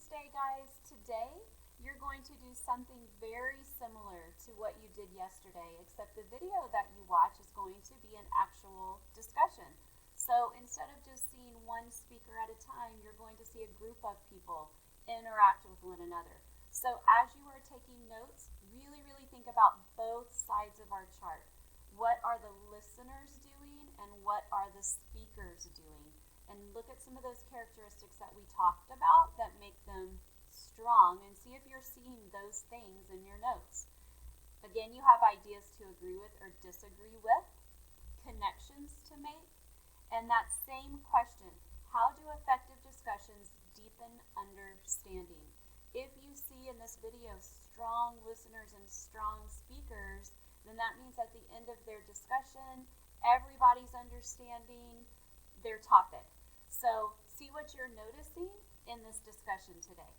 Tuesday, guys. Today, you're going to do something very similar to what you did yesterday, except the video that you watch is going to be an actual discussion. So instead of just seeing one speaker at a time, you're going to see a group of people interact with one another. So as you are taking notes, really think about both sides of our chart. What are the listeners doing and what are the speakers doing? And look at some of those characteristics that we talked about that make them strong and see if you're seeing those things in your notes. Again, you have ideas to agree with or disagree with, connections to make, and that same question, how do effective discussions deepen understanding? If you see in this video strong listeners and strong speakers, then that means at the end of their discussion, everybody's understanding their topic. So see what you're noticing in this discussion today.